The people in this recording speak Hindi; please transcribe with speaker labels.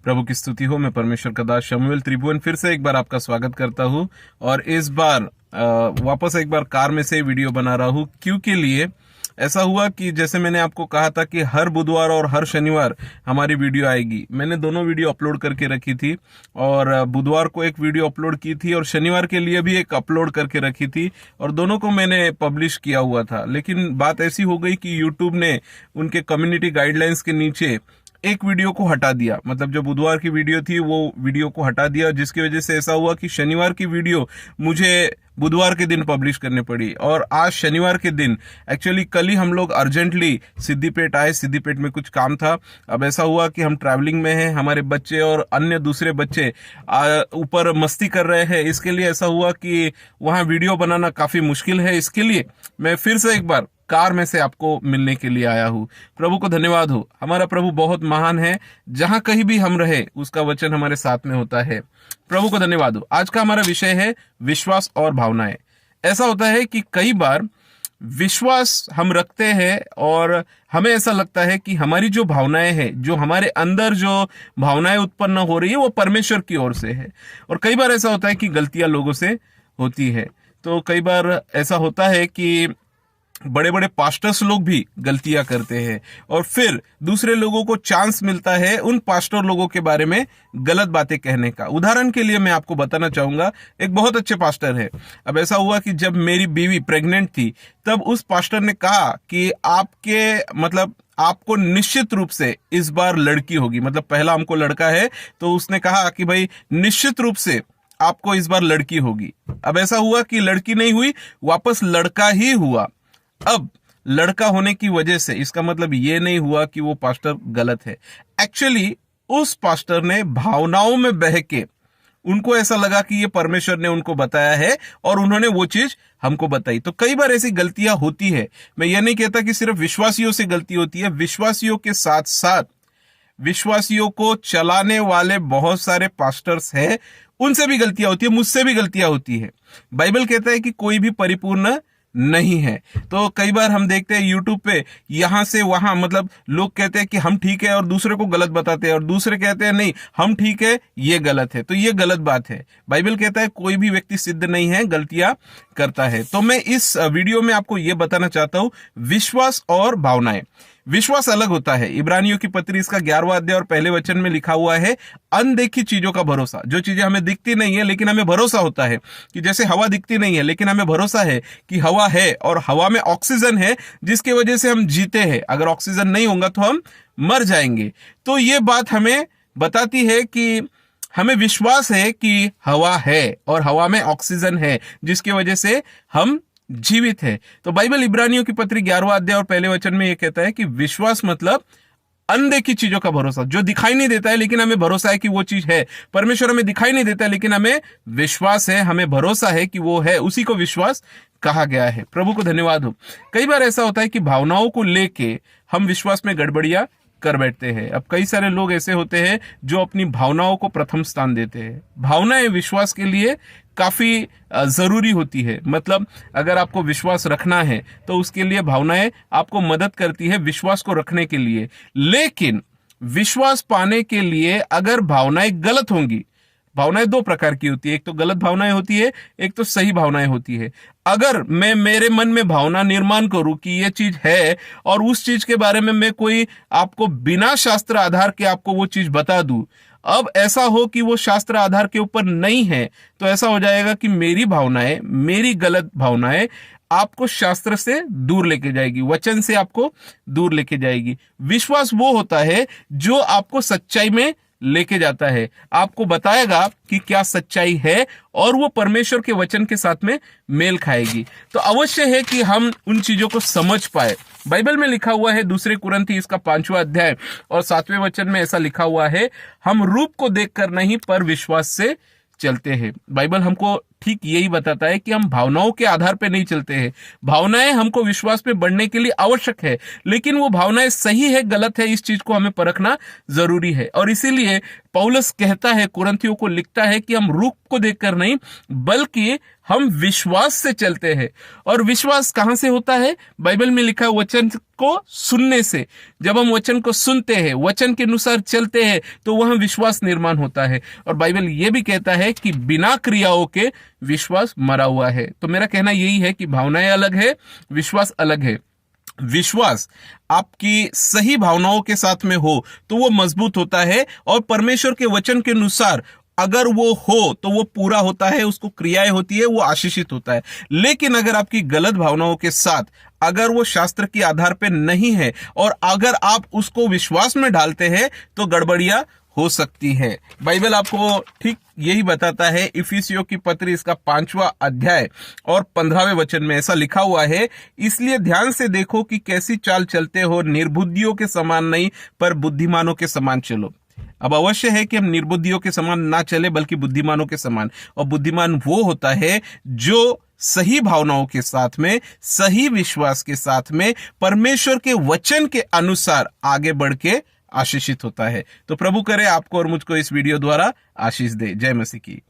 Speaker 1: प्रभु की स्तुति हो। मैं परमेश्वर का दास शमूएल त्रिभुवन फिर से एक बार आपका स्वागत करता हूँ और इस बार वापस एक बार कार में से वीडियो बना रहा हूँ। क्यों के लिए ऐसा हुआ कि जैसे मैंने आपको कहा था कि हर बुधवार और हर शनिवार हमारी वीडियो आएगी। मैंने दोनों वीडियो अपलोड करके रखी थी और बुधवार को एक वीडियो अपलोड की थी और शनिवार के लिए भी एक अपलोड करके रखी थी और दोनों को मैंने पब्लिश किया हुआ था। लेकिन बात ऐसी हो गई कि यूट्यूब ने उनके कम्युनिटी गाइडलाइंस के नीचे एक वीडियो को हटा दिया। मतलब जो बुधवार की वीडियो थी वो वीडियो को हटा दिया, जिसकी वजह से ऐसा हुआ कि शनिवार की वीडियो मुझे बुधवार के दिन पब्लिश करनी पड़ी। और आज शनिवार के दिन एक्चुअली कल ही हम लोग अर्जेंटली सिद्दीपेट आए। सिद्दीपेट में कुछ काम था। अब ऐसा हुआ कि हम ट्रैवलिंग में हैं, हमारे बच्चे और अन्य दूसरे बच्चे ऊपर मस्ती कर रहे हैं। इसके लिए ऐसा हुआ कि वहाँ वीडियो बनाना काफी मुश्किल है। इसके लिए मैं फिर से एक बार कार में से आपको मिलने के लिए आया हूँ। प्रभु को धन्यवाद हो। हमारा प्रभु बहुत महान है। जहां कहीं भी हम रहे उसका वचन हमारे साथ में होता है। प्रभु को धन्यवाद हो। आज का हमारा विषय है विश्वास और भावनाएं। ऐसा होता है कि कई बार विश्वास हम रखते हैं और हमें ऐसा लगता है कि हमारी जो भावनाएं हैं, जो हमारे अंदर जो भावनाएं उत्पन्न हो रही है वो परमेश्वर की ओर से है। और कई बार ऐसा होता है कि गलतियां लोगों से होती है। तो कई बार ऐसा होता है कि बड़े बड़े पास्टर्स लोग भी गलतियां करते हैं और फिर दूसरे लोगों को चांस मिलता है उन पास्टर लोगों के बारे में गलत बातें कहने का। उदाहरण के लिए मैं आपको बताना चाहूंगा, एक बहुत अच्छे पास्टर है। अब ऐसा हुआ कि जब मेरी बीवी प्रेग्नेंट थी तब उस पास्टर ने कहा कि आपको निश्चित रूप से इस बार लड़की होगी। मतलब पहला हमको लड़का है तो उसने कहा कि भाई निश्चित रूप से आपको इस बार लड़की होगी। अब ऐसा हुआ कि लड़की नहीं हुई, वापस लड़का ही हुआ। अब लड़का होने की वजह से इसका मतलब ये नहीं हुआ कि वो पास्टर गलत है। एक्चुअली उस पास्टर ने भावनाओं में बह के, उनको ऐसा लगा कि ये परमेश्वर ने उनको बताया है और उन्होंने वो चीज हमको बताई। तो कई बार ऐसी गलतियां होती है। मैं ये नहीं कहता कि सिर्फ विश्वासियों से गलती होती है, विश्वासियों के साथ साथ विश्वासियों को चलाने वाले बहुत सारे पास्टर्स हैं, उनसे भी गलतियां होती है, मुझसे भी गलतियां होती है। बाइबल कहता है कि कोई भी परिपूर्ण नहीं है। तो कई बार हम देखते हैं यूट्यूब पे यहां से वहां, मतलब लोग कहते हैं कि हम ठीक है और दूसरे को गलत बताते हैं और दूसरे कहते हैं नहीं हम ठीक है, ये गलत है। तो ये गलत बात है। बाइबल कहता है कोई भी व्यक्ति सिद्ध नहीं है, गलतियां करता है। तो मैं इस वीडियो में आपको ये बताना चाहता हूं, विश्वास और भावनाएं। विश्वास अलग होता है। इब्रानियों की पत्री इसका 11वां अध्याय और पहले वचन में लिखा हुआ है, अनदेखी चीजों का भरोसा। जो चीजें हमें दिखती नहीं है लेकिन हमें भरोसा होता है, कि जैसे हवा दिखती नहीं है लेकिन हमें भरोसा है कि हवा है और हवा में ऑक्सीजन है जिसकी वजह से हम जीते हैं। अगर ऑक्सीजन नहीं होगा तो हम मर जाएंगे। तो ये बात हमें बताती है कि हमें विश्वास है कि हवा है और हवा में ऑक्सीजन है जिसकी वजह से हम जीवित है। तो बाइबल इब्रानियों की पत्री 11वां अध्याय और पहले वचन में यह कहता है कि विश्वास मतलब अनदेखी चीजों का भरोसा। जो दिखाई नहीं देता है लेकिन हमें भरोसा है कि वो चीज है। परमेश्वर हमें दिखाई नहीं देता है लेकिन हमें विश्वास है, हमें भरोसा है कि वो है, उसी को विश्वास कहा गया है। प्रभु को धन्यवाद हो। कई बार ऐसा होता है कि भावनाओं को लेके हम विश्वास में गड़बड़ियां कर बैठते हैं। अब कई सारे लोग ऐसे होते हैं जो अपनी भावनाओं को प्रथम स्थान देते हैं। भावनाएं विश्वास के लिए काफी जरूरी होती है। मतलब अगर आपको विश्वास रखना है तो उसके लिए भावनाएं आपको मदद करती है विश्वास को रखने के लिए। लेकिन विश्वास पाने के लिए अगर भावनाएं गलत होंगी, भावनाएं दो प्रकार की होती है, एक तो गलत भावनाएं होती है, एक तो सही भावनाएं होती है। अगर मैं मेरे मन में भावना निर्माण करूं कि ये चीज है और उस चीज के बारे में मैं कोई आपको बिना शास्त्र आधार के आपको वो चीज बता दूं, अब ऐसा हो कि वो शास्त्र आधार के ऊपर नहीं है, तो ऐसा हो जाएगा कि मेरी भावनाएं, मेरी गलत भावनाएं आपको शास्त्र से दूर लेके जाएगी, वचन से आपको दूर लेके जाएगी। विश्वास वो होता है जो आपको सच्चाई में लेके जाता है, आपको बताएगा कि क्या सच्चाई है और वो परमेश्वर के वचन के साथ में मेल खाएगी। तो अवश्य है कि हम उन चीजों को समझ पाए। बाइबल में लिखा हुआ है, दूसरे कुरिन्थी इसका 5वां अध्याय और 7वें वचन में ऐसा लिखा हुआ है, हम रूप को देखकर नहीं पर विश्वास से चलते हैं। बाइबल हमको ठीक यही बताता है कि हम भावनाओं के आधार पे नहीं चलते हैं। भावनाएं हमको विश्वास में बढ़ने के लिए आवश्यक है, लेकिन वो भावनाएं सही है गलत है इस चीज को हमें परखना जरूरी है। और इसीलिए पौलुस कहता है, कुरिन्थियों को लिखता है कि हम रूप को देखकर नहीं बल्कि हम विश्वास से चलते हैं। और विश्वास कहां से होता है? बाइबल में लिखा है वचन को सुनने से। जब हम वचन को सुनते हैं, वचन के अनुसार चलते हैं, तो वहां विश्वास निर्माण होता है। और बाइबल यह भी कहता है कि बिना क्रियाओं के विश्वास मरा हुआ है। तो मेरा कहना यही है कि भावनाएं अलग है, विश्वास अलग है। विश्वास आपकी सही भावनाओं के साथ में हो तो वो मजबूत होता है, और परमेश्वर के वचन के अनुसार अगर वो हो तो वो पूरा होता है, उसको क्रियाएं होती है, वो आशीषित होता है। लेकिन अगर आपकी गलत भावनाओं के साथ, अगर वो शास्त्र के आधार पे नहीं है और अगर आप उसको विश्वास में डालते हैं, तो गड़बड़ियां हो सकती है। बाइबल आपको ठीक यही बताता है। इफिसियों की पत्री इसका 5वां अध्याय और 15वें वचन में ऐसा लिखा हुआ है, इसलिए ध्यान से देखो कि कैसी चाल चलते हो, निर्बुद्धियों के समान नहीं पर बुद्धिमानों के समान चलो। अब अवश्य है कि हम निर्बुद्धियों के समान ना चले बल्कि बुद्धिमानों के समान। और बुद्धिमान वो होता है जो सही भावनाओं के साथ में, सही विश्वास के साथ में, परमेश्वर के वचन के अनुसार आगे बढ़ के आशीषित होता है। तो प्रभु करे आपको और मुझको इस वीडियो द्वारा आशीष दे। जय मसीह की।